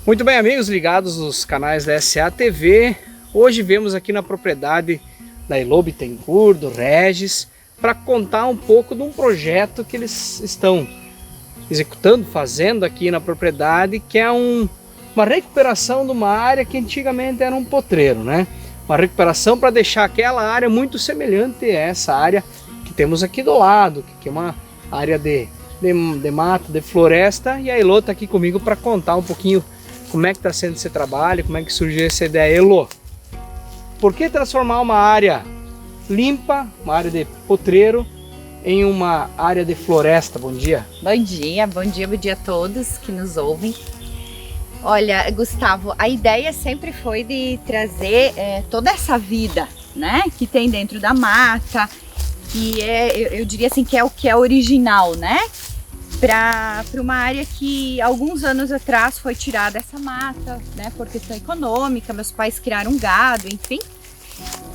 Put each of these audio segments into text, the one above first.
Muito bem, amigos ligados nos canais da SA TV, hoje vemos aqui na propriedade da Elô Bittencourt, do Regis, para contar um pouco de um projeto que eles estão executando, fazendo aqui na propriedade, que é uma recuperação de uma área que antigamente era um potreiro, né? Uma recuperação para deixar aquela área muito semelhante a essa área que temos aqui do lado, que é uma área de mato, de floresta, e a Elô está aqui comigo para contar um pouquinho como é que está sendo esse trabalho, como é que surgiu essa ideia. Elô, por que transformar uma área limpa, uma área de potreiro, em uma área de floresta? Bom dia. Bom dia a todos que nos ouvem. Olha, Gustavo, a ideia sempre foi de trazer toda essa vida, né, que tem dentro da mata, que eu diria assim, que é o que é original, né? Para uma área que alguns anos atrás foi tirada essa mata, né, por questão econômica, meus pais criaram gado, enfim.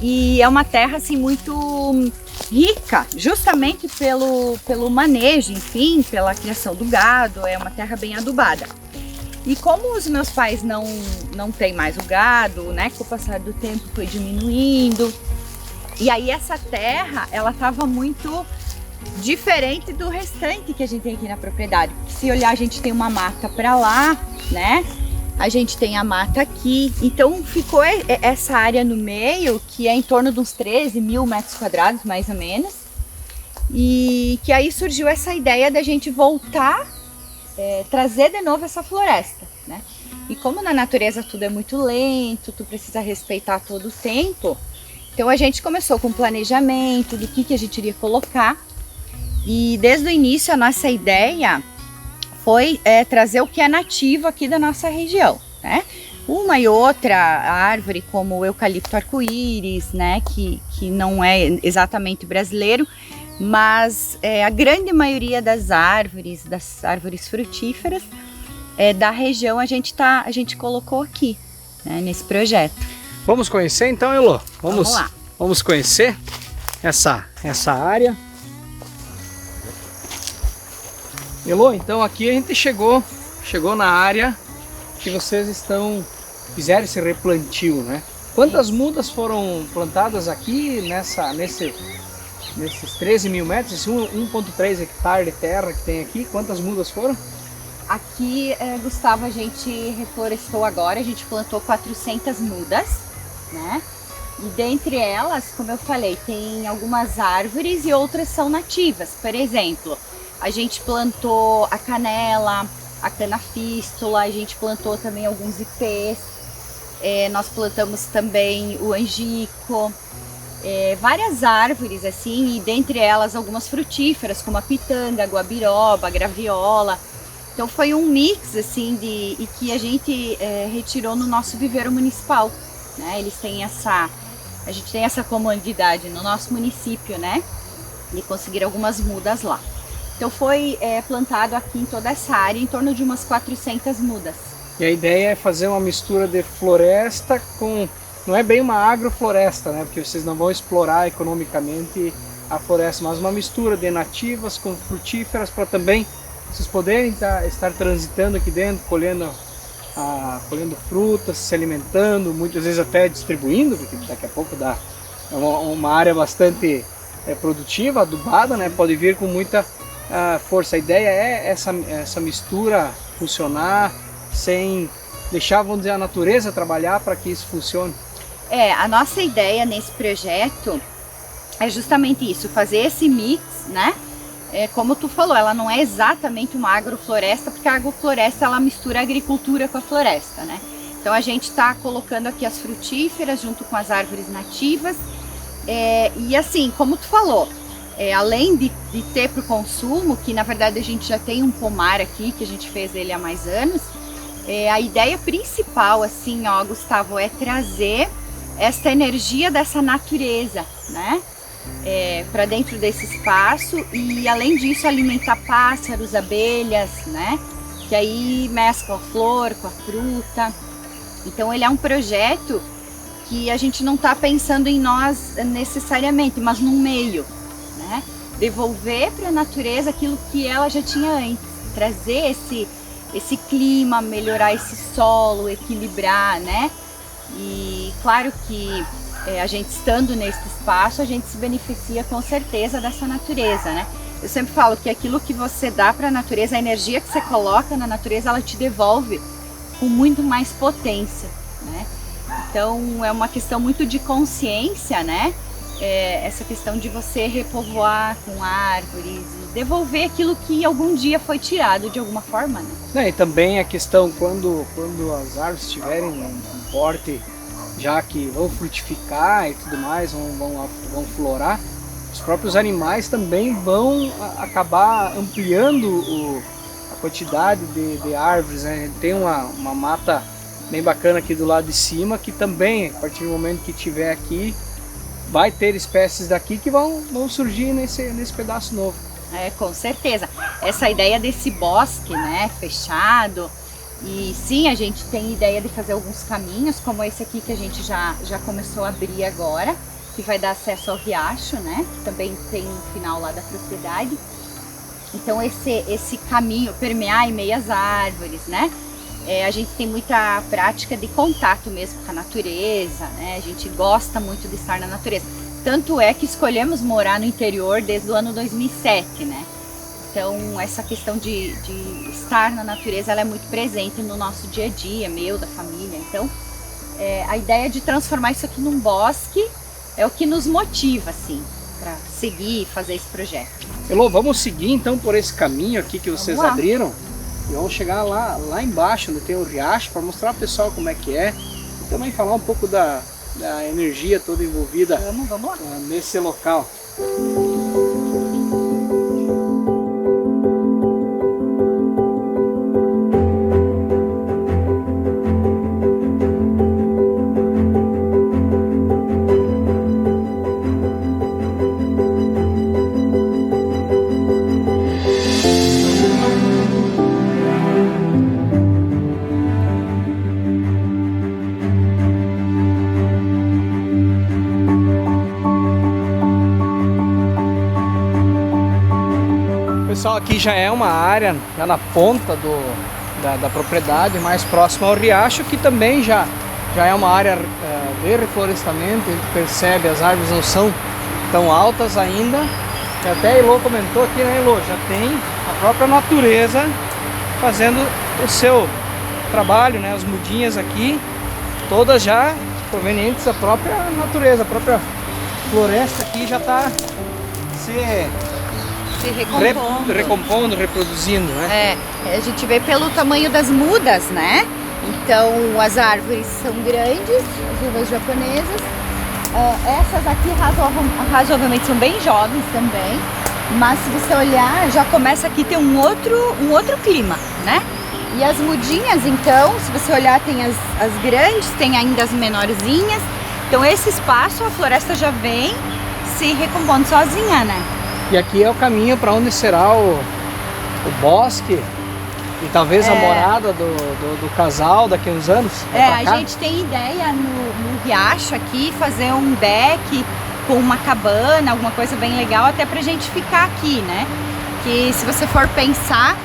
E é uma terra assim muito rica, justamente pelo manejo, enfim, pela criação do gado, é uma terra bem adubada. E como os meus pais não têm mais o gado, né, com o passar do tempo foi diminuindo, e aí essa terra, ela estava muito diferente do restante que a gente tem aqui na propriedade. Se olhar, a gente tem uma mata para lá, né? A gente tem a mata aqui. Então ficou essa área no meio, que é em torno de uns 13 mil metros quadrados, mais ou menos. E que aí surgiu essa ideia da gente voltar, trazer de novo essa floresta, né? E como na natureza tudo é muito lento, tu precisa respeitar todo o tempo. Então a gente começou com planejamento do que a gente iria colocar. E desde o início a nossa ideia foi trazer o que é nativo aqui da nossa região, né? Uma e outra árvore, como o eucalipto arco-íris, né? Que não é exatamente brasileiro, mas a grande maioria das árvores frutíferas da região a gente colocou aqui, né, nesse projeto. Vamos conhecer então, Elô? Vamos lá. Vamos conhecer essa área. Elô, então aqui a gente chegou na área que vocês fizeram esse replantio, né? Quantas mudas foram plantadas aqui nesses 13 mil metros, esse 1,3 hectare de terra que tem aqui? Quantas mudas foram? Aqui, Gustavo, a gente reflorestou agora, a gente plantou 400 mudas, né? E dentre elas, como eu falei, tem algumas árvores e outras são nativas. Por exemplo, a gente plantou a canela, a canafístula, a gente plantou também alguns ipês, nós plantamos também o angico, várias árvores assim, e dentre elas algumas frutíferas, como a pitanga, a guabiroba, a graviola. Então foi um mix assim e que a gente retirou no nosso viveiro municipal, né? A gente tem essa comodidade no nosso município, né? De conseguir algumas mudas lá. Então foi plantado aqui em toda essa área, em torno de umas 400 mudas. E a ideia é fazer uma mistura de floresta com... Não é bem uma agrofloresta, né? Porque vocês não vão explorar economicamente a floresta, mas uma mistura de nativas com frutíferas para também vocês poderem estar transitando aqui dentro, colhendo frutas, se alimentando, muitas vezes até distribuindo, porque daqui a pouco dá uma área bastante produtiva, adubada, né? Pode vir com muita força. A ideia é essa mistura funcionar sem deixar, vamos dizer, a natureza trabalhar para que isso funcione. A nossa ideia nesse projeto é justamente isso, fazer esse mix, né? Como tu falou, ela não é exatamente uma agrofloresta, porque a agrofloresta ela mistura a agricultura com a floresta, né? Então a gente está colocando aqui as frutíferas junto com as árvores nativas, e assim, como tu falou, além de ter para o consumo, que na verdade a gente já tem um pomar aqui, que a gente fez ele há mais anos, a ideia principal, assim, ó, Gustavo, é trazer essa energia dessa natureza, né? Para dentro desse espaço e além disso alimentar pássaros, abelhas, né? Que aí mescla a flor com a fruta. Então ele é um projeto que a gente não está pensando em nós necessariamente, mas no meio, né? Devolver para a natureza aquilo que ela já tinha antes, trazer esse clima, melhorar esse solo, equilibrar, né? E claro que a gente estando nesse espaço, a gente se beneficia com certeza dessa natureza, né? Eu sempre falo que aquilo que você dá para a natureza, a energia que você coloca na natureza, ela te devolve com muito mais potência, né? Então é uma questão muito de consciência, né? Essa questão de você repovoar com árvores, devolver aquilo que algum dia foi tirado de alguma forma, né? E também a questão quando as árvores tiverem um porte já que vão frutificar e tudo mais, vão florar, os próprios animais também vão acabar ampliando a quantidade de árvores, né? A gente tem uma mata bem bacana aqui do lado de cima, que também, a partir do momento que tiver aqui, vai ter espécies daqui que vão surgir nesse pedaço novo. Com certeza. Essa ideia desse bosque, né, fechado, e sim, a gente tem ideia de fazer alguns caminhos, como esse aqui que a gente já começou a abrir agora, que vai dar acesso ao riacho, né, que também tem um final lá da propriedade. Então esse caminho, permear em meias árvores, né, a gente tem muita prática de contato mesmo com a natureza, né? A gente gosta muito de estar na natureza. Tanto é que escolhemos morar no interior desde o ano 2007, né? Então essa questão de estar na natureza, ela é muito presente no nosso dia a dia, meu, da família. Então a ideia de transformar isso aqui num bosque é o que nos motiva, assim, para seguir e fazer esse projeto. Elô, vamos seguir então por esse caminho aqui que vocês abriram. E vamos chegar lá embaixo, onde tem o riacho, para mostrar para o pessoal como é que é. E também falar um pouco da energia toda envolvida vamos lá. Nesse local. Pessoal, aqui já é uma área já na ponta da propriedade, mais próxima ao riacho, que também já é uma área de reflorestamento. A gente percebe, as árvores não são tão altas ainda. E até a Elô comentou aqui, né, Elô? Já tem a própria natureza fazendo o seu trabalho, né? As mudinhas aqui, todas já provenientes da própria natureza, a própria floresta aqui já está se recompondo, reproduzindo, né? A gente vê pelo tamanho das mudas, né? Então as árvores são grandes, as uvas japonesas. Essas aqui razoavelmente são bem jovens também, mas se você olhar, já começa aqui a ter um outro clima, né? E as mudinhas, então, se você olhar, tem as grandes, tem ainda as menorzinhas. Então esse espaço, a floresta já vem se recompondo sozinha, né? E aqui é o caminho para onde será o bosque e talvez a morada do casal daqui a uns anos. A gente tem ideia no riacho aqui fazer um deck com uma cabana, alguma coisa bem legal, até pra gente ficar aqui, né? Que se você for pensar,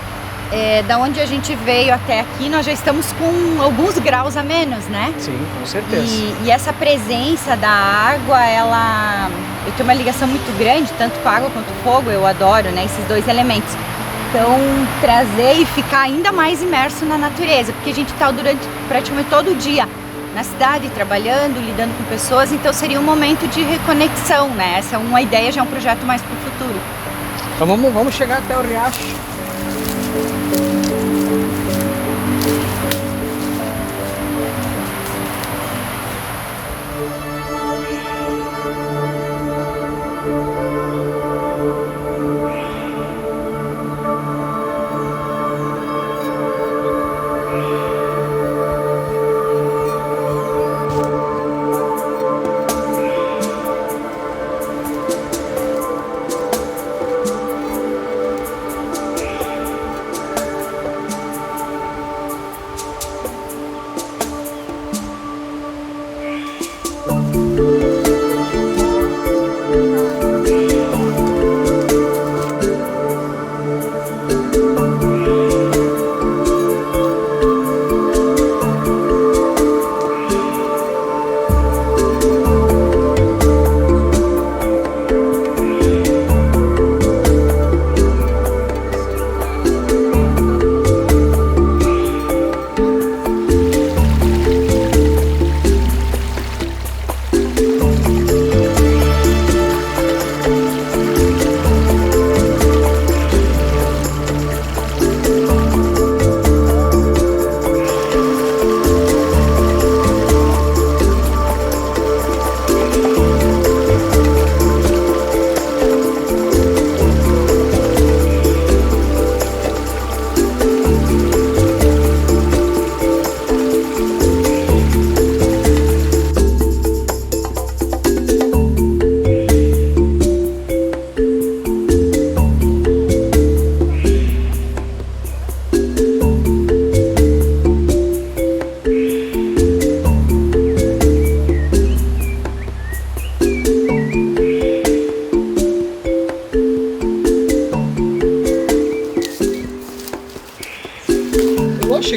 da onde a gente veio até aqui, nós já estamos com alguns graus a menos, né? Sim, com certeza. E essa presença da água, eu tenho uma ligação muito grande, tanto com a água quanto o fogo, eu adoro, né, esses dois elementos. Então, trazer e ficar ainda mais imerso na natureza, porque a gente está durante praticamente todo o dia na cidade, trabalhando, lidando com pessoas, então seria um momento de reconexão, né? Essa é uma ideia, já é um projeto mais para o futuro. Então vamos chegar até o riacho.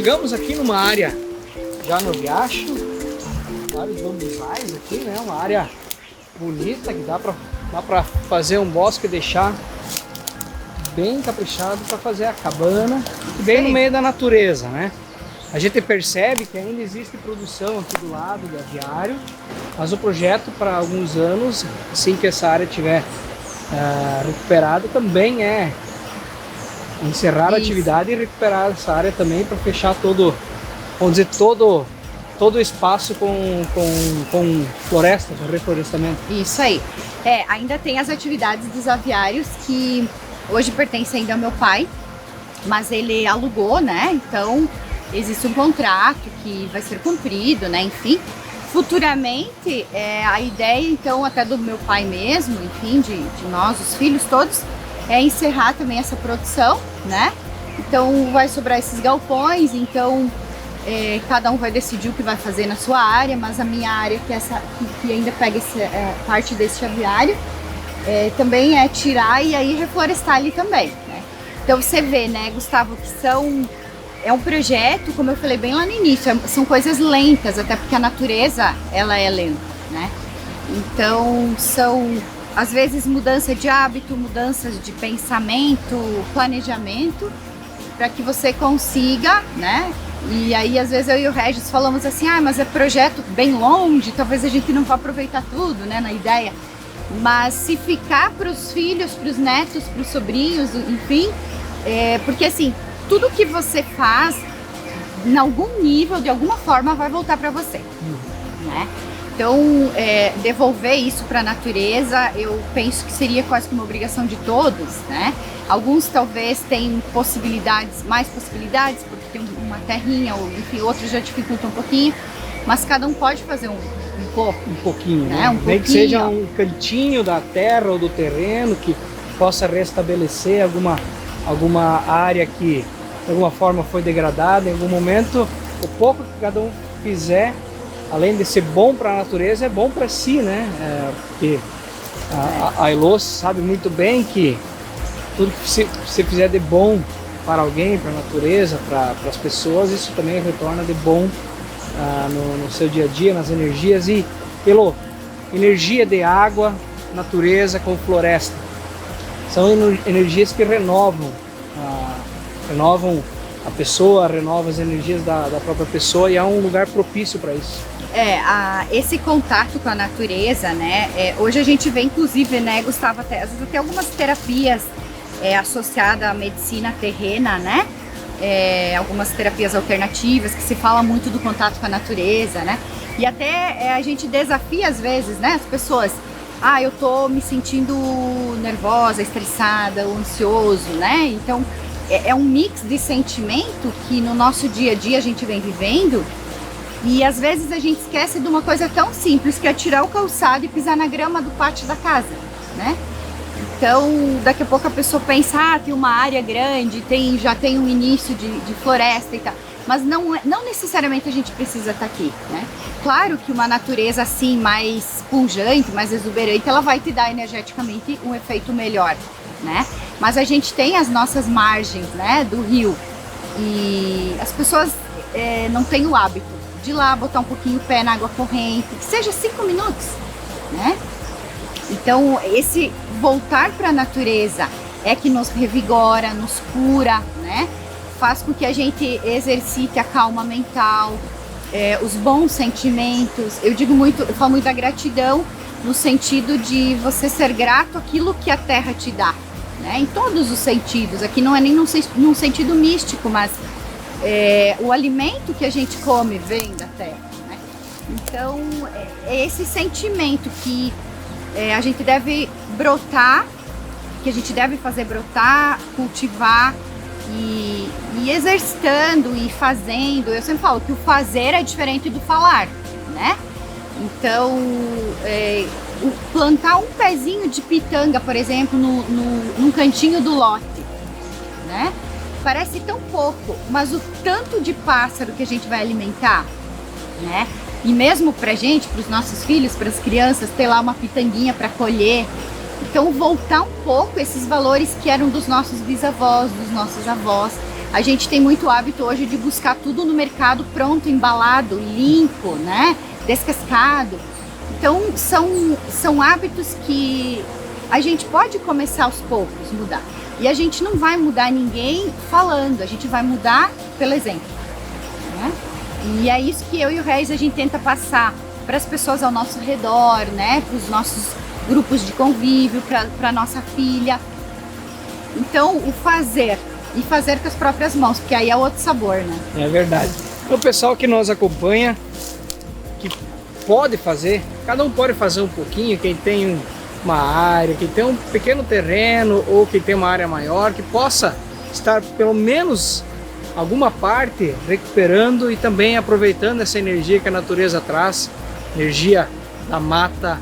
chegamos aqui numa área já no riacho, vários bambuzais aqui, né? Uma área bonita que dá pra fazer um bosque e deixar bem caprichado para fazer a cabana, bem no meio da natureza, né? A gente percebe que ainda existe produção aqui do lado do aviário, mas o projeto para alguns anos, assim que essa área estiver recuperada, também é encerrar a atividade e recuperar essa área também para fechar todo, vamos dizer, todo o espaço com floresta, com reflorestamento. Isso aí. Ainda tem as atividades dos aviários que hoje pertencem ainda ao meu pai, mas ele alugou, né? Então existe um contrato que vai ser cumprido, né? Enfim, futuramente a ideia então até do meu pai mesmo, enfim, de nós, os filhos todos, é encerrar também essa produção, né? Então vai sobrar esses galpões, então cada um vai decidir o que vai fazer na sua área, mas a minha área, que ainda pega parte desse aviário, também é tirar e aí reflorestar ali também, né? Então você vê, né, Gustavo, que é um projeto, como eu falei bem lá no início, são coisas lentas, até porque a natureza, ela é lenta, né? Então são, às vezes, mudança de hábito, mudanças de pensamento, planejamento, para que você consiga, né? E aí, às vezes, eu e o Regis falamos assim, mas é projeto bem longe, talvez a gente não vá aproveitar tudo, né, na ideia. Mas se ficar para os filhos, para os netos, para os sobrinhos, enfim, porque assim, tudo que você faz, em algum nível, de alguma forma, vai voltar para você, né? Então, devolver isso para a natureza, eu penso que seria quase que uma obrigação de todos, né? Alguns talvez tenham mais possibilidades, porque tem uma terrinha, ou enfim, outros já dificultam um pouquinho, mas cada um pode fazer um pouco. Um pouquinho, né? Nem que seja um cantinho da terra ou do terreno que possa restabelecer alguma área que de alguma forma foi degradada em algum momento. O pouco que cada um fizer, além de ser bom para a natureza, é bom para si, né? Porque a Elô sabe muito bem que tudo que você fizer de bom para alguém, para a natureza, para as pessoas, isso também retorna de bom no seu dia a dia, nas energias. E Elô, energia de água, natureza com floresta, são energias que renovam a pessoa, renovam as energias da própria pessoa, e é um lugar propício para isso. Esse contato com a natureza, né? Hoje a gente vê, inclusive, né, Gustavo, às vezes até algumas terapias associadas à medicina terrena, né? Algumas terapias alternativas que se fala muito do contato com a natureza, né? E até a gente desafia às vezes, né, as pessoas. Eu tô me sentindo nervosa, estressada, ou ansioso, né? Então é um mix de sentimento que no nosso dia a dia a gente vem vivendo, e às vezes a gente esquece de uma coisa tão simples que é tirar o calçado e pisar na grama do pátio da casa, né? Então daqui a pouco a pessoa pensa, tem uma área grande, já tem um início de floresta e tal, mas não necessariamente a gente precisa estar aqui, né? Claro que uma natureza assim mais pujante, mais exuberante, ela vai te dar energeticamente um efeito melhor, né? Mas a gente tem as nossas margens, né, do rio, e as pessoas não têm o hábito de ir lá botar um pouquinho o pé na água corrente, que seja 5 minutos, né? Então esse voltar para a natureza é que nos revigora, nos cura, né? Faz com que a gente exercite a calma mental, os bons sentimentos. Eu falo muito da gratidão, no sentido de você ser grato àquilo que a terra te dá, né? Em todos os sentidos. Aqui não é nem num sentido místico, mas o alimento que a gente come vem da terra, né? Então é esse sentimento que a gente deve brotar, que a gente deve fazer brotar, cultivar e exercitando e fazendo. Eu sempre falo que o fazer é diferente do falar, né? Então, plantar um pezinho de pitanga, por exemplo, num cantinho do lote, né? Parece tão pouco, mas o tanto de pássaro que a gente vai alimentar, né? E mesmo pra gente, pros nossos filhos, pras crianças, ter lá uma pitanguinha para colher. Então voltar um pouco esses valores que eram dos nossos bisavós, dos nossos avós, A gente tem muito hábito hoje de buscar tudo no mercado pronto, embalado, limpo, né? Descascado. Então são hábitos que a gente pode começar aos poucos mudar. E a gente não vai mudar ninguém falando, a gente vai mudar pelo exemplo, né? E é isso que eu e o Regis a gente tenta passar para as pessoas ao nosso redor, né? Para os nossos grupos de convívio, para nossa filha. Então o fazer e fazer com as próprias mãos, porque aí é outro sabor, né? É verdade. O pessoal que nos acompanha, que pode fazer, cada um pode fazer um pouquinho, quem tem uma área, quem tem um pequeno terreno ou quem tem uma área maior, que possa estar pelo menos alguma parte recuperando e também aproveitando essa energia que a natureza traz, energia da mata,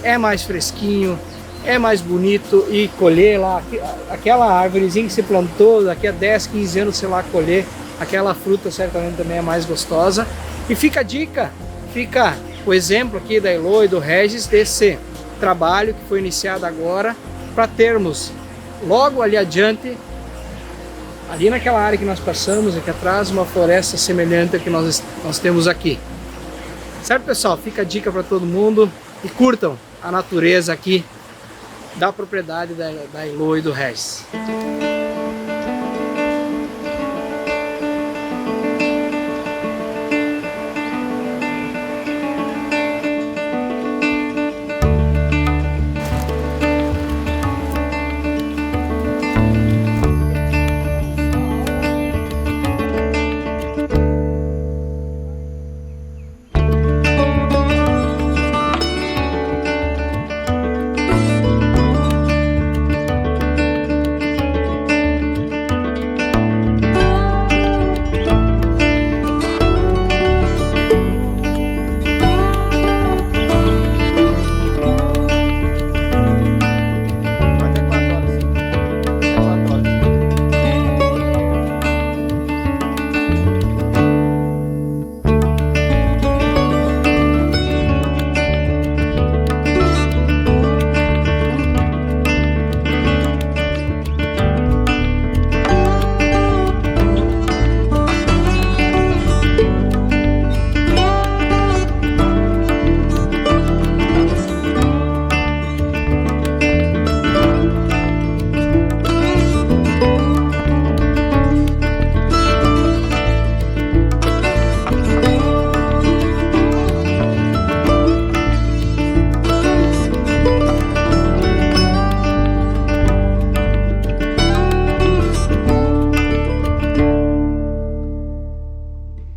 é mais fresquinho, é mais bonito, e colher lá aquela árvorezinha que se plantou, daqui a 10, 15 anos, sei lá, colher aquela fruta certamente também é mais gostosa. E fica a dica, fica o exemplo aqui da Elo e do Regis desse trabalho que foi iniciado agora, para termos logo ali adiante, ali naquela área que nós passamos aqui atrás, uma floresta semelhante ao que nós temos aqui. Certo, pessoal? Fica a dica para todo mundo e curtam a natureza aqui da propriedade da Elo e do Regis.